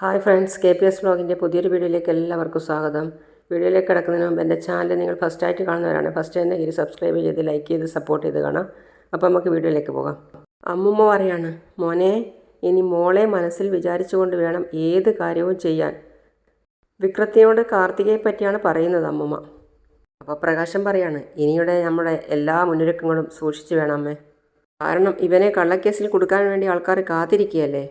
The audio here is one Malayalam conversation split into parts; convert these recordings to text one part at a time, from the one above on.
ഹായ് ഫ്രണ്ട്സ്, KPS വ്ലോഗിൻ്റെ പുതിയൊരു വീഡിയോയിലേക്ക് എല്ലാവർക്കും സ്വാഗതം. വീഡിയോയിലേക്ക് കിടക്കുന്നതിന് മുമ്പ് എൻ്റെ ചാനൽ നിങ്ങൾ ഫസ്റ്റായിട്ട് കാണുന്നവരാണ്. ഫസ്റ്റ് തന്നെ ഇത് സബ്സ്ക്രൈബ് ചെയ്ത് ലൈക്ക് ചെയ്ത് സപ്പോർട്ട് ചെയ്ത് കാണാം. അപ്പോൾ നമുക്ക് വീഡിയോയിലേക്ക് പോകാം. അമ്മുമ്മ പറയാണ്, മോനെ ഇനി മോളെ മനസ്സിൽ വിചാരിച്ചുകൊണ്ട് വേണം ഏത് കാര്യവും ചെയ്യാൻ. വിക്രത്തിനോട് കാർത്തികയെ പറ്റിയാണ് പറയുന്നത് അമ്മുമ്മ. അപ്പോൾ പ്രകാശം പറയാണ്, ഇനിയുടെ നമ്മുടെ എല്ലാ മുന്നൊരുക്കങ്ങളും സൂക്ഷിച്ച് വേണം അമ്മേ. കാരണം ഇവനെ കള്ളക്കേസിൽ കൊടുക്കാൻ വേണ്ടി ആൾക്കാർ കാത്തിരിക്കുകയല്ലേ.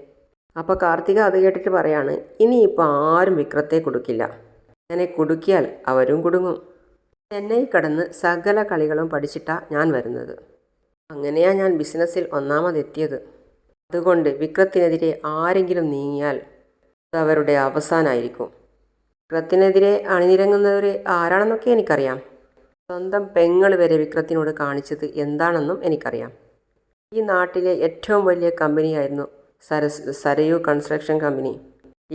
അപ്പോൾ കാർത്തിക അത് കേട്ടിട്ട് പറയാണ്, ഇനിയിപ്പോൾ ആരും വിക്രത്തെ കൊടുക്കില്ല. അങ്ങനെ കുടുക്കിയാൽ അവരും കുടുങ്ങും. ചെന്നൈ കടന്ന് സകല കളികളും പഠിച്ചിട്ടാണ് ഞാൻ വരുന്നത്. അങ്ങനെയാണ് ഞാൻ ബിസിനസ്സിൽ ഒന്നാമതെത്തിയത്. അതുകൊണ്ട് വിക്രത്തിനെതിരെ ആരെങ്കിലും നീങ്ങിയാൽ അത് അവരുടെ അവസാനമായിരിക്കും. വിക്രത്തിനെതിരെ അണിനിരങ്ങുന്നവർ ആരാണെന്നൊക്കെ എനിക്കറിയാം. സ്വന്തം പെങ്ങൾ വരെ വിക്രത്തിനോട് കാണിച്ചത് എന്താണെന്നും എനിക്കറിയാം. ഈ നാട്ടിലെ ഏറ്റവും വലിയ കമ്പനിയായിരുന്നു സരയു കൺസ്ട്രക്ഷൻ കമ്പനി.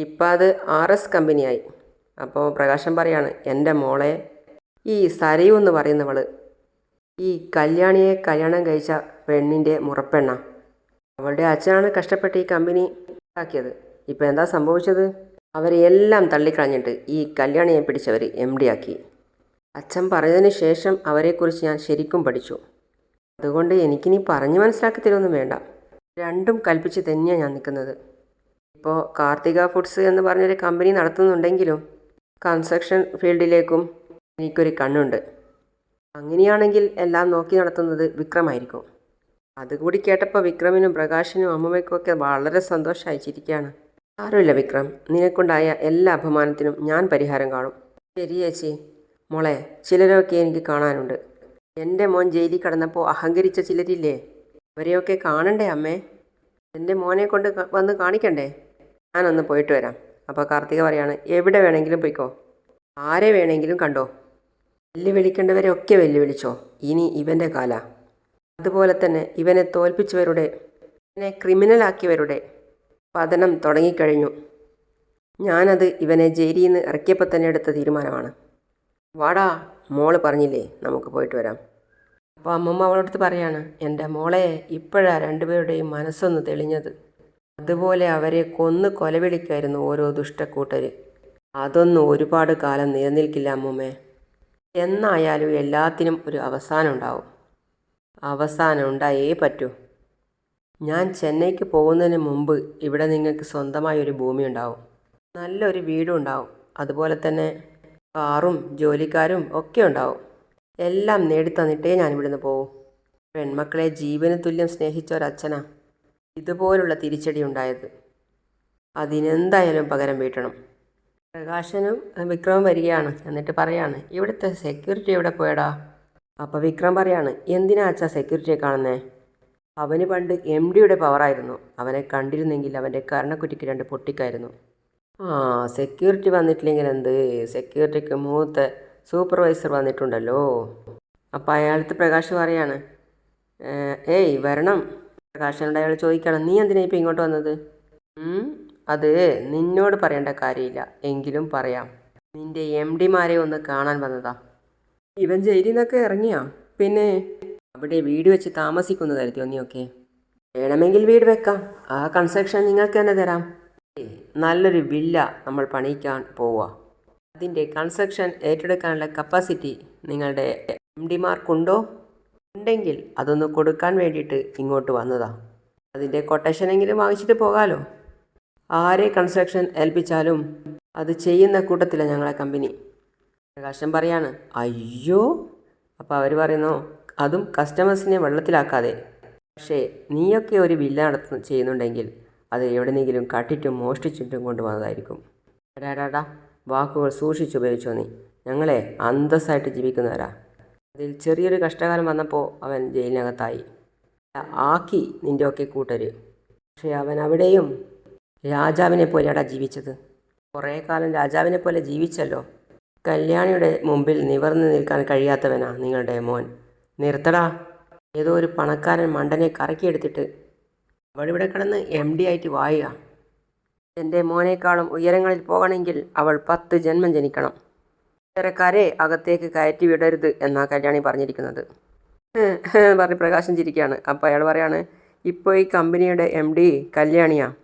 ഇപ്പം അത് RS കമ്പനിയായി. അപ്പോൾ പ്രകാശം പറയാണ്, എൻ്റെ മോളെ ഈ സരയു എന്ന് പറയുന്നവൾ ഈ കല്യാണിയെ കല്യാണം കഴിച്ച പെണ്ണിൻ്റെ മുറപ്പെണ്ണ. അവളുടെ അച്ഛനാണ് കഷ്ടപ്പെട്ട് ഈ കമ്പനി ഉണ്ടാക്കിയത്. ഇപ്പം എന്താ സംഭവിച്ചത്? അവരെയെല്ലാം തള്ളിക്കളഞ്ഞിട്ട് ഈ കല്യാണിയെ പിടിച്ചവർ MD ആക്കി. അച്ഛൻ പറഞ്ഞതിന് ശേഷം അവരെക്കുറിച്ച് ഞാൻ ശരിക്കും പഠിച്ചു. അതുകൊണ്ട് എനിക്കിനി പറഞ്ഞു മനസ്സിലാക്കി തരുമൊന്നും വേണ്ട. രണ്ടും കൽപ്പിച്ച് തന്നെയാണ് ഞാൻ നിൽക്കുന്നത്. ഇപ്പോൾ കാർത്തിക ഫുഡ്സ് എന്ന് പറഞ്ഞൊരു കമ്പനി നടത്തുന്നുണ്ടെങ്കിലും കൺസ്ട്രക്ഷൻ ഫീൽഡിലേക്കും എനിക്കൊരു കണ്ണുണ്ട്. അങ്ങനെയാണെങ്കിൽ എല്ലാം നോക്കി നടത്തുന്നത് വിക്രമായിരിക്കും. അതുകൂടി കേട്ടപ്പോൾ വിക്രമിനും പ്രകാശിനും അമ്മമ്മയ്ക്കുമൊക്കെ വളരെ സന്തോഷമായി ചിരിക്കുകയാണ്. സാരമില്ല വിക്രം, നിനക്കുണ്ടായ എല്ലാ അപമാനത്തിനും ഞാൻ പരിഹാരം കാണും. ശരി ചേച്ചി. മോളെ, ചിലരൊക്കെ എനിക്ക് കാണാനുണ്ട്. എൻ്റെ മോൻ ജയിലിൽ കിടന്നപ്പോൾ അഹങ്കരിച്ച ചിലരില്ലേ, അവരെയൊക്കെ കാണണ്ടേ അമ്മേ? എൻ്റെ മോനെ കൊണ്ട് വന്ന് കാണിക്കണ്ടേ? ഞാനൊന്ന് പോയിട്ട് വരാം. അപ്പോൾ കാർത്തിക പറയാണ്, എവിടെ വേണമെങ്കിലും പോയിക്കോ, ആരെ വേണമെങ്കിലും കണ്ടോ, വെല്ലുവിളിക്കേണ്ടവരെ ഒക്കെ വെല്ലുവിളിച്ചോ. ഇനി ഇവൻ്റെ കാല. അതുപോലെ തന്നെ ഇവനെ തോൽപ്പിച്ചവരുടെ, ഇവനെ ക്രിമിനലാക്കിയവരുടെ പതനം തുടങ്ങിക്കഴിഞ്ഞു. ഞാനത് ഇവനെ ജയിലിൽ നിന്ന് ഇറക്കിയപ്പോൾ തന്നെ എടുത്ത തീരുമാനമാണ്. വാടാ, മോള് പറഞ്ഞില്ലേ നമുക്ക് പോയിട്ട് വരാം. അപ്പോൾ അമ്മമ്മ അവളടുത്ത് പറയാണ്, എൻ്റെ മോളെ ഇപ്പോഴാണ് രണ്ടുപേരുടെയും മനസ്സൊന്ന് തെളിഞ്ഞത്. അതുപോലെ അവരെ കൊന്ന് കൊലവിളിക്കായിരുന്നു ഓരോ ദുഷ്ടക്കൂട്ടർ. അതൊന്നും ഒരുപാട് കാലം നിലനിൽക്കില്ല അമ്മൂമ്മേ. എന്നായാലും എല്ലാത്തിനും ഒരു അവസാനം ഉണ്ടാവും. അവസാനം ഉണ്ടായേ പറ്റൂ. ഞാൻ ചെന്നൈക്ക് പോകുന്നതിന് മുമ്പ് ഇവിടെ നിങ്ങൾക്ക് സ്വന്തമായൊരു ഭൂമി ഉണ്ടാവും, നല്ലൊരു വീടും ഉണ്ടാവും, അതുപോലെ തന്നെ കാറും ജോലിക്കാരും ഒക്കെ ഉണ്ടാവും. എല്ലാം നേടിത്തന്നിട്ടേ ഞാനിവിടുന്ന് പോവും. പെൺമക്കളെ ജീവന് തുല്യം സ്നേഹിച്ച ഒരച്ഛനാ ഇതുപോലുള്ള തിരിച്ചടി ഉണ്ടായത്. അതിനെന്തായാലും പകരം വീട്ടണം. പ്രകാശനും വിക്രമും വരികയാണ്. എന്നിട്ട് പറയാണ്, ഇവിടുത്തെ സെക്യൂരിറ്റി എവിടെ പോയടാ? അപ്പോൾ വിക്രം പറയാണ്, എന്തിനാ അച്ഛാ സെക്യൂരിറ്റിയെ കാണുന്നേ? അവന് പണ്ട് MDയുടെ പവറായിരുന്നു. അവനെ കണ്ടിരുന്നെങ്കിൽ അവൻ്റെ കർണക്കുറ്റിക്ക് 2 പൊട്ടിക്കായിരുന്നു. സെക്യൂരിറ്റി വന്നിട്ടില്ലെങ്കിൽ എന്ത്, സെക്യൂരിറ്റിക്ക് മൂത്ത സൂപ്പർവൈസർ വന്നിട്ടുണ്ടല്ലോ. അപ്പോൾ അയാളത്ത് പ്രകാശ് പറയാണ്, ഏയ് വരണം. പ്രകാശനോട് അയാൾ ചോദിക്കണം, നീ എന്തിനാ ഇപ്പോൾ ഇങ്ങോട്ട് വന്നത്? അത് നിന്നോട് പറയേണ്ട കാര്യമില്ല, എങ്കിലും പറയാം. നിൻ്റെ MDമാരെ ഒന്ന് കാണാൻ വന്നതാ. ഇവൻ ജയിലിൽ നിന്നൊക്കെ ഇറങ്ങിയാ? പിന്നെ അവിടെ വീട് വെച്ച് താമസിക്കുന്നു കരുതിയോ നീയൊക്കെ? വേണമെങ്കിൽ വീട് വെക്കാം, ആ കൺസ്ട്രക്ഷൻ നിങ്ങൾക്ക് തന്നെ തരാം. നല്ലൊരു വില്ല നമ്മൾ പണിയിക്കാൻ പോവുക. അതിൻ്റെ കൺസ്ട്രക്ഷൻ ഏറ്റെടുക്കാനുള്ള കപ്പാസിറ്റി നിങ്ങളുടെ MDമാർക്കുണ്ടോ? ഉണ്ടെങ്കിൽ അതൊന്ന് കൊടുക്കാൻ വേണ്ടിയിട്ട് ഇങ്ങോട്ട് വന്നതാ. അതിൻ്റെ കൊട്ടേഷനെങ്കിലും വാങ്ങിച്ചിട്ട് പോകാമല്ലോ. ആരെ കൺസ്ട്രക്ഷൻ ഏൽപ്പിച്ചാലും അത് ചെയ്യുന്ന കൂട്ടത്തിലാണ് ഞങ്ങളെ കമ്പനി. പ്രകാശം പറയാണ്, അയ്യോ. അപ്പോൾ അവർ പറയുന്നു, അതും കസ്റ്റമേഴ്സിനെ വെള്ളത്തിലാക്കാതെ. പക്ഷേ നീയൊക്കെ ഒരു വില്ല ചെയ്യുന്നുണ്ടെങ്കിൽ അത് എവിടെയെങ്കിലും കട്ടിട്ടും മോഷ്ടിച്ചിട്ടും കൊണ്ടുവന്നതായിരിക്കും. ഡാ വാക്കുകൾ സൂക്ഷിച്ചുപയോഗിച്ചോ നീ. ഞങ്ങളെ അന്തസ്സായിട്ട് ജീവിക്കുന്നവരാ. അതിൽ ചെറിയൊരു കഷ്ടകാലം വന്നപ്പോൾ അവൻ ജയിലിനകത്തായി. ആക്കി നിൻ്റെയൊക്കെ കൂട്ടർ. പക്ഷേ അവൻ അവിടെയും രാജാവിനെ പോലെയാടാ ജീവിച്ചത്. കുറേ കാലം രാജാവിനെ പോലെ ജീവിച്ചല്ലോ. കല്യാണിയുടെ മുമ്പിൽ നിവർന്ന് നിൽക്കാൻ കഴിയാത്തവനാ നിങ്ങളുടെ മോൻ. നിർത്തടാ. ഏതോ ഒരു പണക്കാരൻ മണ്ടനെ കറക്കിയെടുത്തിട്ട് അവളിവിടെ കിടന്ന് MD ആയിട്ട് വായുക. എൻ്റെ മോനേക്കാളും ഉയരങ്ങളിൽ പോകണമെങ്കിൽ അവൾ 10 ജന്മം ജനിക്കണം. ഇത്തരക്കാരെ അകത്തേക്ക് കയറ്റി വിടരുത് എന്നാ കല്യാണി പറഞ്ഞിരിക്കുന്നത്. പറഞ്ഞ് പ്രകാശം ചിരിക്കുകയാണ്. അപ്പോൾ അയാൾ പറയാണ്, ഇപ്പോൾ ഈ കമ്പനിയുടെ MD കല്യാണിയാണ്.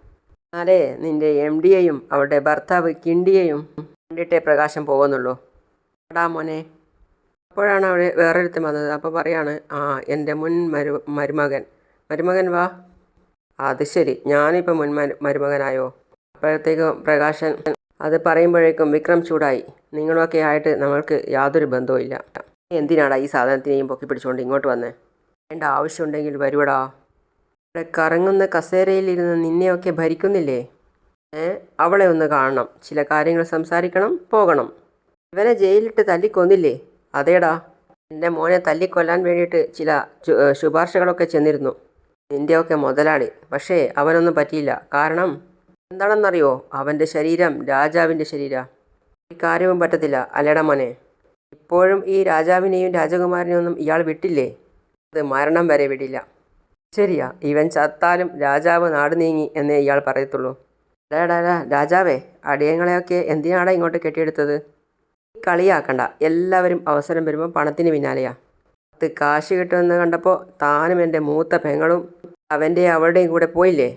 അതെ, നിന്റെ MD-യെയും അവളുടെ ഭർത്താവ് കിണ്ടിയെയും കണ്ടിട്ടേ പ്രകാശം പോകുന്നുള്ളൂ. എടാ മോനെ. അപ്പോഴാണ് അവിടെ വേറൊരുത്തൻ വന്നത്. അപ്പോൾ പറയാണ്, ആ എൻ്റെ മുൻ മരുമകൻ. മരുമകൻ വാ. അത് ശരി, ഞാനിപ്പോൾ മരുമകനായോ? അപ്പോഴത്തേക്കും പ്രകാശൻ അത് പറയുമ്പോഴേക്കും വിക്രം ചൂടായി. നിങ്ങളൊക്കെ ആയിട്ട് നമ്മൾക്ക് യാതൊരു ബന്ധവും ഇല്ല. എന്തിനാടാ ഈ സാധനത്തിനെയും പൊക്കി പിടിച്ചുകൊണ്ട് ഇങ്ങോട്ട് വന്നേ? വേണ്ട ആവശ്യമുണ്ടെങ്കിൽ വരുവടാ. ഇവിടെ കറങ്ങുന്ന കസേരയിലിരുന്ന് നിന്നെയൊക്കെ ഭരിക്കുന്നില്ലേ? അവളെ ഒന്ന് കാണണം, ചില കാര്യങ്ങൾ സംസാരിക്കണം, പോകണം. ഇവനെ ജയിലിട്ട് തല്ലിക്കൊന്നില്ലേ? അതേടാ, എൻ്റെ മോനെ തല്ലിക്കൊല്ലാൻ വേണ്ടിയിട്ട് ചില ശുപാർശകളൊക്കെ ചെന്നിരുന്നു നിൻ്റെയൊക്കെ മുതലാളി. പക്ഷേ അവനൊന്നും പറ്റിയില്ല. കാരണം എന്താണെന്നറിയോ? അവൻ്റെ ശരീരം രാജാവിൻ്റെ ശരീരമാണ്. ഒരു കാര്യവും പറ്റത്തില്ല അല്ലേടാ മോനെ? ഇപ്പോഴും ഈ രാജാവിനെയും രാജകുമാരനെയും ഒന്നും ഇയാൾ വിട്ടില്ലേ? അത് മരണം വരെ വിടില്ല. ശരിയാ, ഇവൻ ചത്താലും രാജാവ് നാട് നീങ്ങി എന്നേ ഇയാൾ പറയത്തുള്ളൂ. ഡാ രാജാവേ, അടിയങ്ങളെയൊക്കെ എന്തിനാടാ ഇങ്ങോട്ട് കെട്ടിയെടുത്തത്? കളിയാക്കണ്ട. എല്ലാവരും അവസരം വരുമ്പോൾ പണത്തിന് പിന്നാലെയാ. അത് കാശ് കിട്ടുമെന്ന് കണ്ടപ്പോൾ താനും എൻ്റെ മൂത്ത പെങ്ങളും അവളുടെയും കൂടെ പോയില്ലേ?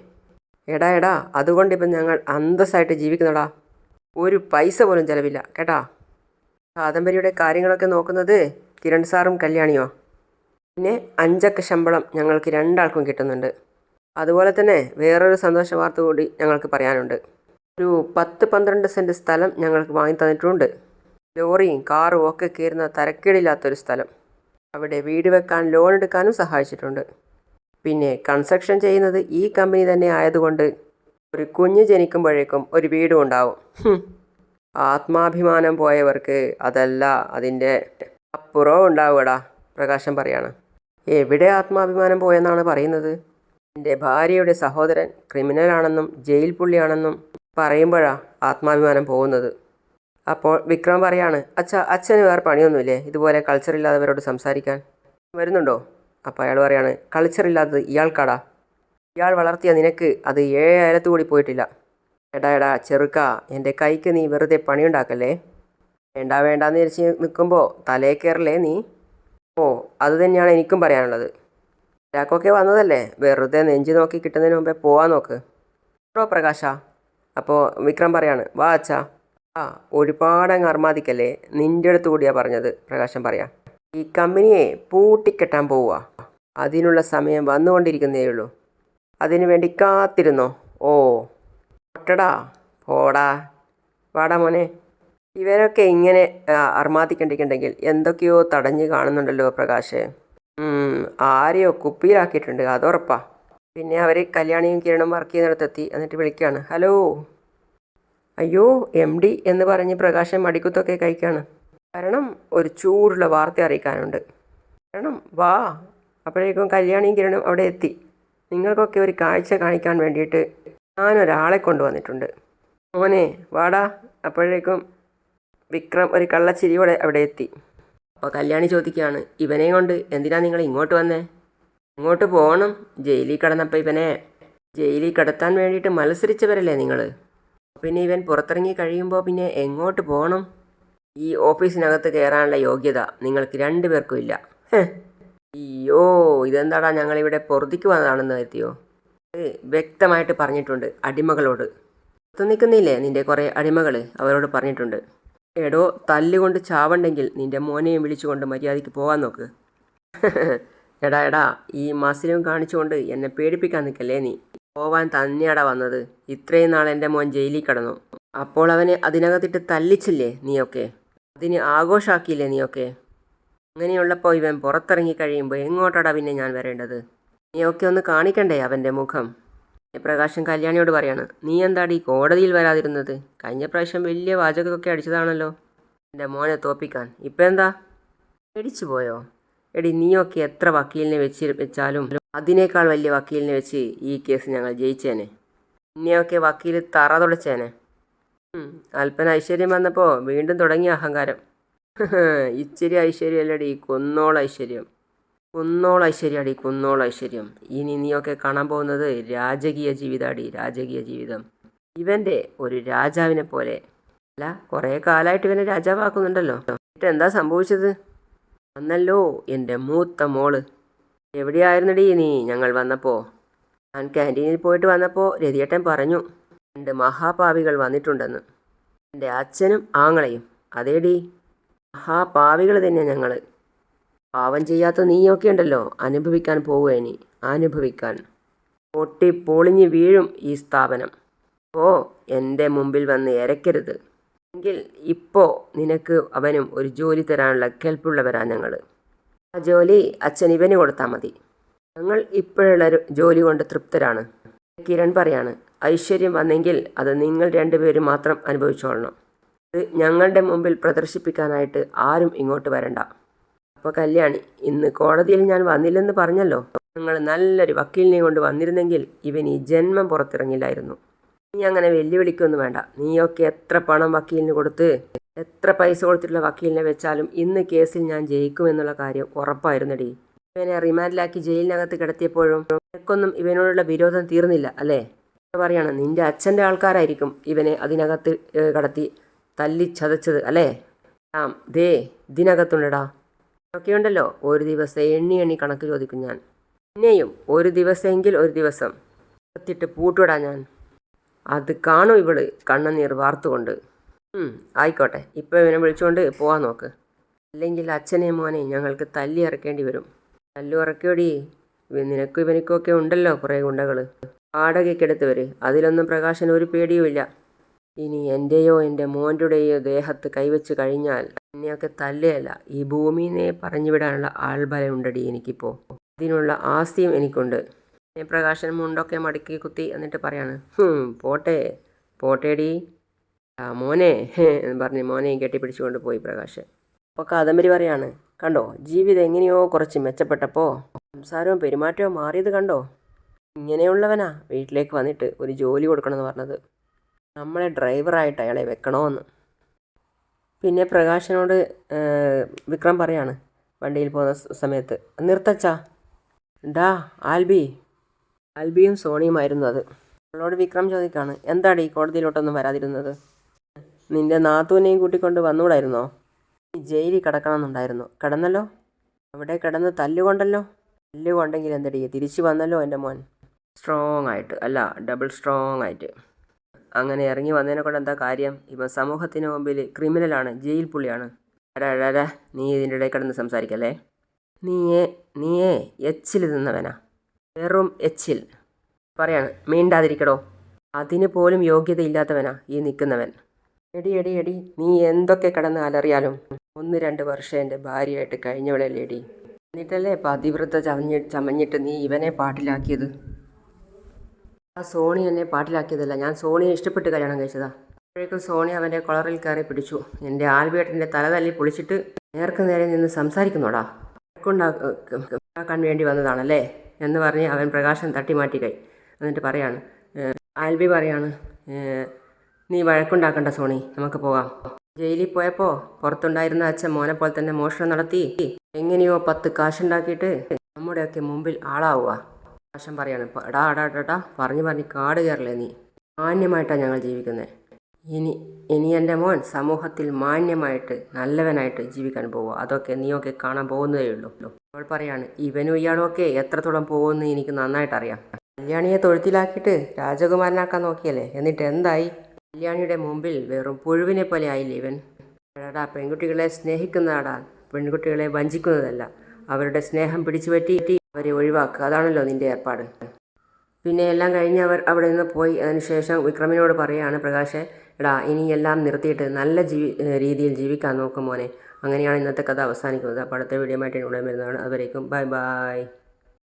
എടാ, അതുകൊണ്ടിപ്പം ഞങ്ങൾ അന്തസ്സായിട്ട് ജീവിക്കുന്നടാ. ഒരു പൈസ പോലും ചിലവില്ല കേട്ടാ. കാദംബരിയുടെ കാര്യങ്ങളൊക്കെ നോക്കുന്നത് കിരൺ സാറും കല്യാണിയോ. പിന്നെ 5 അക്ക ശമ്പളം ഞങ്ങൾക്ക് 2 ആൾക്കും കിട്ടുന്നുണ്ട്. അതുപോലെ തന്നെ വേറൊരു സന്തോഷ വാർത്ത കൂടി ഞങ്ങൾക്ക് പറയാനുണ്ട്. ഒരു 10-12 സെൻറ്റ് സ്ഥലം ഞങ്ങൾക്ക് വാങ്ങി തന്നിട്ടുണ്ട്. ലോറിയും കാറും ഒക്കെ കയറുന്ന തരക്കേടില്ലാത്തൊരു സ്ഥലം. അവിടെ വീട് വെക്കാൻ ലോൺ എടുക്കാനും സഹായിച്ചിട്ടുണ്ട്. പിന്നെ കൺസ്ട്രക്ഷൻ ചെയ്യുന്നത് ഈ കമ്പനി തന്നെ ആയതുകൊണ്ട് ഒരു കുഞ്ഞ് ജനിക്കുമ്പോഴേക്കും ഒരു വീടും ഉണ്ടാവും. ആത്മാഭിമാനം പോയവർക്ക് അതല്ല അതിൻ്റെ അപ്പുറവും ഉണ്ടാവുകടാ. പ്രകാശം പറയാണ്. എവിടെ ആത്മാഭിമാനം പോയെന്നാണ് പറയുന്നത്? എൻ്റെ ഭാര്യയുടെ സഹോദരൻ ക്രിമിനലാണെന്നും ജയിൽ പുള്ളിയാണെന്നും പറയുമ്പോഴാണ് ആത്മാഭിമാനം പോകുന്നത്. അപ്പോൾ വിക്രം പറയാണ്, അച്ഛന് വേറെ പണിയൊന്നുമില്ലേ ഇതുപോലെ കൾച്ചറില്ലാത്തവരോട് സംസാരിക്കാൻ? വരുന്നുണ്ടോ? അപ്പോൾ അയാൾ പറയാണ്, കൾച്ചറില്ലാത്തത് ഇയാൾക്കാടാ. ഇയാൾ വളർത്തിയ നിനക്ക് അത് 7 അയലത്ത് കൂടി പോയിട്ടില്ല. എടാ ചെറുക്ക, എൻ്റെ കൈക്ക് നീ വെറുതെ പണിയുണ്ടാക്കല്ലേ. വേണ്ടാന്ന് വിചാരിച്ച് നിൽക്കുമ്പോൾ തലേ കയറല്ലേ നീ? ഓ, അത് തന്നെയാണ് എനിക്കും പറയാനുള്ളത്. ഒരാൾക്കൊക്കെ വന്നതല്ലേ, വെറുതെ നെഞ്ചു നോക്കി കിട്ടുന്നതിന് മുമ്പേ പോവാൻ നോക്ക്. പ്രകാശ. അപ്പോൾ വിക്രം പറയാണ്, വാ അച്ഛാ. ഒരുപാടങ്ങ് അർമാദിക്കല്ലേ, നിൻ്റെ അടുത്ത് കൂടിയാണ് പറഞ്ഞത്. പ്രകാശം പറയാം, ഈ കമ്പനിയെ പൂട്ടിക്കെട്ടാൻ പോവുക. അതിനുള്ള സമയം വന്നുകൊണ്ടിരിക്കുന്നേ ഉള്ളൂ. അതിനു വേണ്ടി കാത്തിരുന്നോ? ഓ ഒട്ടടാ, പോടാ, വാടാ മോനെ. ഇവരൊക്കെ ഇങ്ങനെ അർമാദിക്കണ്ടിട്ടുണ്ടെങ്കിൽ എന്തൊക്കെയോ തടഞ്ഞ് കാണുന്നുണ്ടല്ലോ പ്രകാശ്. ആരെയോ കുപ്പിയിലാക്കിയിട്ടുണ്ട്, അതുറപ്പാ. പിന്നെ അവർ കല്യാണിയും കിരണും വർക്ക് ചെയ്യുന്നിടത്തെത്തി. എന്നിട്ട് വിളിക്കുകയാണ്, ഹലോ. അയ്യോ, MD എന്ന് പറഞ്ഞ് പ്രകാശം മടിക്കുത്തൊക്കെ കഴിക്കുകയാണ്. കാരണം ഒരു ചൂടുള്ള വാർത്ത അറിയിക്കാനുണ്ട്. കാരണം വാ. അപ്പോഴേക്കും കല്യാണിയും കിരണും അവിടെ എത്തി. നിങ്ങൾക്കൊക്കെ ഒരു കാഴ്ച കാണിക്കാൻ വേണ്ടിയിട്ട് ഞാനൊരാളെ കൊണ്ടുവന്നിട്ടുണ്ട്. മോനെ വാടാ. അപ്പോഴേക്കും വിക്രം ഒരു കള്ളച്ചിരിയോടെ അവിടെ എത്തി. അപ്പോൾ കല്യാണി ചോദിക്കുകയാണ്, ഇവനെ കൊണ്ട് എന്തിനാ നിങ്ങൾ ഇങ്ങോട്ട് വന്നേ? ഇങ്ങോട്ട് പോകണം. ജയിലിൽ കിടന്നപ്പോൾ ഇവനെ ജയിലിൽ കിടത്താൻ വേണ്ടിയിട്ട് മത്സരിച്ചവരല്ലേ നിങ്ങൾ. പിന്നെ ഇവൻ പുറത്തിറങ്ങി കഴിയുമ്പോൾ പിന്നെ എങ്ങോട്ട് പോകണം? ഈ ഓഫീസിനകത്ത് കയറാനുള്ള യോഗ്യത നിങ്ങൾക്ക് 2 പേർക്കും ഇല്ല. അയ്യോ, ഇതെന്താടാ ഞങ്ങളിവിടെ പൊറുതിക്ക് വന്നതാണെന്ന് എത്തിയോ? വ്യക്തമായിട്ട് പറഞ്ഞിട്ടുണ്ട് അടിമകളോട്. പുറത്ത് നിൽക്കുന്നില്ലേ നിൻ്റെ കുറേ അടിമകൾ, അവരോട് പറഞ്ഞിട്ടുണ്ട്. എടോ, തല്ലുകൊണ്ട് ചാവണ്ടെങ്കിൽ നിൻ്റെ മോനെയും വിളിച്ചുകൊണ്ട് മര്യാദയ്ക്ക് പോകാൻ നോക്ക്. എടാ, ഈ മസിലും കാണിച്ചുകൊണ്ട് എന്നെ പേടിപ്പിക്കാൻ നിൽക്കല്ലേ നീ. പോവാൻ തന്നെയാടാ വന്നത്. ഇത്രയും നാൾ എൻ്റെ മോൻ ജയിലിൽ കിടന്നു. അപ്പോൾ അവനെ അതിനകത്തിട്ട് തല്ലിച്ചില്ലേ നീയൊക്കെ? അതിന് ആഘോഷമാക്കിയില്ലേ നീയൊക്കെ? അങ്ങനെയുള്ളപ്പോൾ ഇവൻ പുറത്തിറങ്ങി കഴിയുമ്പോൾ എങ്ങോട്ടാടാ പിന്നെ ഞാൻ വരേണ്ടത്? നീയൊക്കെ ഒന്ന് കാണിക്കണ്ടേ അവൻ്റെ മുഖം? പ്രകാശം കല്യാണിയോട് പറയാണ്, നീ എന്താടി കോടതിയിൽ വരാതിരുന്നത്? കഴിഞ്ഞ പ്രാവശ്യം വലിയ വാചകമൊക്കെ അടിച്ചതാണല്ലോ എൻ്റെ മോനെ തോപ്പിക്കാൻ. ഇപ്പം എന്താ പേടിച്ചു പോയോ? എടി, നീയൊക്കെ എത്ര വക്കീലിനെ വെച്ചാലും അതിനേക്കാൾ വലിയ വക്കീലിനെ വെച്ച് ഈ കേസ് ഞങ്ങൾ ജയിച്ചേനെ. ഇന്നെയൊക്കെ വക്കീൽ തറ തുടച്ചേനെ. അല്പന ഐശ്വര്യം വന്നപ്പോൾ വീണ്ടും തുടങ്ങിയ അഹങ്കാരം. ഇച്ചിരി ഐശ്വര്യമല്ലടി, കുന്നോളൈശ്വര്യം. കുന്നോളൈശ്വര്യടി, കുന്നോളൈശ്വര്യം. ഇനി നീയൊക്കെ കാണാൻ പോകുന്നത് രാജകീയ ജീവിതമാടി, രാജകീയ ജീവിതം. ഇവൻ്റെ ഒരു രാജാവിനെ പോലെ. അല്ല, കുറേ കാലമായിട്ട് ഇവനെ രാജാവാക്കുന്നുണ്ടല്ലോ. എന്നിട്ട് എന്താ സംഭവിച്ചത്? വന്നല്ലോ എൻ്റെ മൂത്ത മോള്. എവിടെയായിരുന്നടി നീ ഞങ്ങൾ വന്നപ്പോൾ? ഞാൻ ക്യാൻറ്റീനിൽ പോയിട്ട് വന്നപ്പോൾ രതിയേട്ടൻ പറഞ്ഞു 2 മഹാപാവികൾ വന്നിട്ടുണ്ടെന്ന്. എൻ്റെ അച്ഛനും ആങ്ങളെയും. അതേടി, മഹാപാവികൾ തന്നെ ഞങ്ങൾ. പാവം ചെയ്യാത്ത നീയൊക്കെ ഉണ്ടല്ലോ, അനുഭവിക്കാൻ പോവുക ഇനി. അനുഭവിക്കാൻ. പൊട്ടിപ്പൊളിഞ്ഞ് വീഴും ഈ സ്ഥാപനം. ഓ, എൻ്റെ മുമ്പിൽ വന്ന് എരക്കരുത്. എങ്കിൽ ഇപ്പോൾ നിനക്ക് അവനും ഒരു ജോലി തരാനുള്ള കെൽപ്പുള്ളവരാ ഞങ്ങൾ. ആ ജോലി അച്ഛൻ ഇവന് കൊടുത്താൽ മതി. ഞങ്ങൾ ഇപ്പോഴുള്ള ജോലി കൊണ്ട് തൃപ്തരാണ്. കിരൺ പറയാണ്, ഐശ്വര്യം വന്നെങ്കിൽ അത് നിങ്ങൾ 2 പേരും മാത്രം അനുഭവിച്ചോളണം. ഇത് ഞങ്ങളുടെ മുമ്പിൽ പ്രദർശിപ്പിക്കാനായിട്ട് ആരും ഇങ്ങോട്ട് വരണ്ട. അപ്പോൾ കല്യാണി, ഇന്ന് കോടതിയിൽ ഞാൻ വന്നില്ലെന്ന് പറഞ്ഞല്ലോ. നിങ്ങൾ നല്ലൊരു വക്കീലിനെ കൊണ്ട് വന്നിരുന്നെങ്കിൽ ഇവൻ ഈ ജന്മം പുറത്തിറങ്ങില്ലായിരുന്നു. നീ അങ്ങനെ വെല്ലുവിളിക്കൊന്നും വേണ്ട. നീയൊക്കെ എത്ര പണം വക്കീലിന് കൊടുത്ത്, എത്ര പൈസ കൊടുത്തിട്ടുള്ള വക്കീലിനെ വെച്ചാലും ഇന്ന് കേസിൽ ഞാൻ ജയിക്കുമെന്നുള്ള കാര്യം ഉറപ്പായിരുന്നടി. ഇവനെ റിമാൻഡിലാക്കി ജയിലിനകത്ത് കിടത്തിയപ്പോഴും നിനക്കൊന്നും ഇവനോടുള്ള വിരോധം തീർന്നില്ല അല്ലേ? പറയാണ്, നിന്റെ അച്ഛൻ്റെ ആൾക്കാരായിരിക്കും ഇവനെ അതിനകത്ത് കടത്തി തല്ലി ചതച്ചത് അല്ലേ? ദേ ഇതിനകത്തുണ്ടടാ. ഒക്കെ ഉണ്ടല്ലോ, ഒരു ദിവസം എണ്ണി കണക്ക് ചോദിക്കും ഞാൻ. പിന്നെയും ഒരു ദിവസമെങ്കിൽ ഒരു ദിവസം കത്തിട്ട് പൂട്ടുവിടാ ഞാൻ. അത് കാണും ഇവള് കണ്ണുനീർ വാർത്തുകൊണ്ട്. ആയിക്കോട്ടെ, ഇപ്പോൾ ഇവനെ വിളിച്ചുകൊണ്ട് പോകാൻ നോക്ക്. അല്ലെങ്കിൽ അച്ഛനെയും മോനെ ഞങ്ങൾക്ക് തല്ലി ഇറക്കേണ്ടി വരും. തല്ലു ഇറക്കിയോടി. നിനക്കും ഇവനിക്കൊക്കെ ഉണ്ടല്ലോ കുറേ ഗുണ്ടകൾ, വാടകയ്ക്കെടുത്തവർ. അതിലൊന്നും പ്രകാശന് ഒരു പേടിയുമില്ല. ഇനി എൻ്റെയോ എൻ്റെ മോൻ്റെയോ ദേഹത്ത് കൈവച്ച് കഴിഞ്ഞാൽ എന്നെയൊക്കെ തല്ലുകയല്ല, ഈ ഭൂമിനെ പറഞ്ഞുവിടാനുള്ള ആൾബലമുണ്ടടി എനിക്കിപ്പോൾ. അതിനുള്ള ആസ്തിയും എനിക്കുണ്ട്. പ്രകാശൻ മുണ്ടൊക്കെ മടക്കി കുത്തി എന്നിട്ട് പറയാണ്, പോട്ടേടി മോനെ എന്ന് പറഞ്ഞ് മോനെയും കെട്ടിപ്പിടിച്ചുകൊണ്ട് പോയി പ്രകാശൻ. അപ്പോൾ കാദംബരി പറയാണ്, കണ്ടോ ജീവിതം എങ്ങനെയോ കുറച്ച് മെച്ചപ്പെട്ടപ്പോൾ സംസാരവും പെരുമാറ്റവും മാറിയത് കണ്ടോ. ഇങ്ങനെയുള്ളവനാ വീട്ടിലേക്ക് വന്നിട്ട് ഒരു ജോലി കൊടുക്കണമെന്ന് പറഞ്ഞത്. നമ്മളെ ഡ്രൈവറായിട്ട് അയാളെ വെക്കണമെന്ന്. പിന്നെ പ്രകാശനോട് വിക്രം പറയാണ് വണ്ടിയിൽ പോകുന്ന സമയത്ത്, നിർത്തച്ചാ. ആൽബിയും സോണിയുമായിരുന്നു അത്. അവളോട് വിക്രം ചോദിക്കാണ്, എന്താണ് ഈ കോടതിയിലോട്ടൊന്നും വരാതിരുന്നത്? നിന്റെ നാത്തൂനെയും കൂട്ടിക്കൊണ്ട് വന്നുകൂടായിരുന്നോ? ജയിലിൽ കിടക്കണമെന്നുണ്ടായിരുന്നു. കിടന്നല്ലോ, അവിടെ കിടന്ന് തല്ലുകൊണ്ടല്ലോ. തല്ലുകൊണ്ടെങ്കിൽ എന്തടി, തിരിച്ചു വന്നല്ലോ എൻ്റെ മോൻ. സ്ട്രോങ് ആയിട്ട്, അല്ല ഡബിൾ സ്ട്രോങ് ആയിട്ട്. അങ്ങനെ ഇറങ്ങി വന്നതിനെ കൊണ്ട് എന്താ കാര്യം? ഇവൻ സമൂഹത്തിന് മുമ്പിൽ ക്രിമിനലാണ്, ജയിൽ പുള്ളിയാണ്. നീ ഇതിൻ്റെ ഇടയിൽ കിടന്ന് സംസാരിക്കല്ലേ. നീയേ എച്ചിൽ തിന്നവനാ, വെറും എച്ചിൽ. പറയാണ്, മീണ്ടാതിരിക്കടോ. അതിന് പോലും യോഗ്യതയില്ലാത്തവനാ ഈ നിൽക്കുന്നവൻ. എടി നീ എന്തൊക്കെ കിടന്ന് അലറിയാലും 1-2 വർഷം എൻ്റെ ഭാര്യയായിട്ട് കഴിഞ്ഞവളല്ലേടി. എന്നിട്ടല്ലേ പതിവ്രത ചമഞ്ഞിട്ട് നീ ഇവനെ പാട്ടിലാക്കിയത്. ആ സോണി എന്നെ പാട്ടിലാക്കിയതല്ല, ഞാൻ സോണിയെ ഇഷ്ടപ്പെട്ട് കല്യാണം കഴിച്ചതാ. അപ്പോഴേക്കും സോണി അവൻ്റെ കൊളറിൽ കയറി പിടിച്ചു. എൻ്റെ ആൽബേട്ടൻ്റെ തല തല്ലി പൊളിച്ചിട്ട് നേർക്ക് നേരെ നിന്ന് സംസാരിക്കുന്നോടാ, ഉണ്ടാക്കാൻ വേണ്ടി വന്നതാണല്ലേ എന്ന് പറഞ്ഞ് അവൻ പ്രകാശം തട്ടിമാറ്റി കൈ. എന്നിട്ട് പറയാണ്, ആൽബി പറയാണ്, നീ വഴക്കുണ്ടാക്കണ്ട സോണി, നമുക്ക് പോകാം. ജയിലിൽ പോയപ്പോൾ പുറത്തുണ്ടായിരുന്ന അച്ഛൻ മോനെ പോലെ തന്നെ മോഷണം നടത്തി എങ്ങനെയോ 10 കാശുണ്ടാക്കിയിട്ട് നമ്മുടെയൊക്കെ മുമ്പിൽ ആളാവുക. പ്രകാശം പറയാണ്, പറഞ്ഞ് കാട് കയറല്ലേ നീ. മാന്യമായിട്ടാണ് ഞങ്ങൾ ജീവിക്കുന്നത്. ഇനി എൻ്റെ മോൻ സമൂഹത്തിൽ മാന്യമായിട്ട് നല്ലവനായിട്ട് ജീവിക്കാൻ പോവുക. അതൊക്കെ നീയൊക്കെ കാണാൻ പോകുന്നതേ ഉള്ളൂ. അവൾ പറയാണ്, ഇവനും ഇയാളും ഒക്കെ എത്രത്തോളം പോകുമെന്ന് എനിക്ക് നന്നായിട്ടറിയാം. കല്യാണിയെ തൊഴുത്തിലാക്കിയിട്ട് രാജകുമാരനാക്കാൻ നോക്കിയല്ലേ, എന്നിട്ട് എന്തായി? കല്യാണിയുടെ മുമ്പിൽ വെറും പുഴുവിനെ പോലെ ആയില്ലേ ഇവൻ. പെൺകുട്ടികളെ സ്നേഹിക്കുന്നതാടാ, പെൺകുട്ടികളെ വഞ്ചിക്കുന്നതല്ല. അവരുടെ സ്നേഹം പിടിച്ചു പറ്റി അവരെ ഒഴിവാക്കുക, അതാണല്ലോ നിൻ്റെ ഏർപ്പാട്. പിന്നെ എല്ലാം കഴിഞ്ഞ് അവർ അവിടെ നിന്ന് പോയി. അതിനുശേഷം വിക്രമിനോട് പറയുകയാണ് പ്രകാശ്, ഇനി എല്ലാം നിർത്തിയിട്ട് നല്ല രീതിയിൽ ജീവിക്കാൻ നോക്കും മോനെ. അങ്ങനെയാണ് ഇന്നത്തെ കഥ അവസാനിക്കുന്നത്. അപ്പോൾ അടുത്ത വീഡിയോ ആയിട്ട് ഇവിടെ വരുന്നതാണ്. അതുവരേക്കും ബൈ.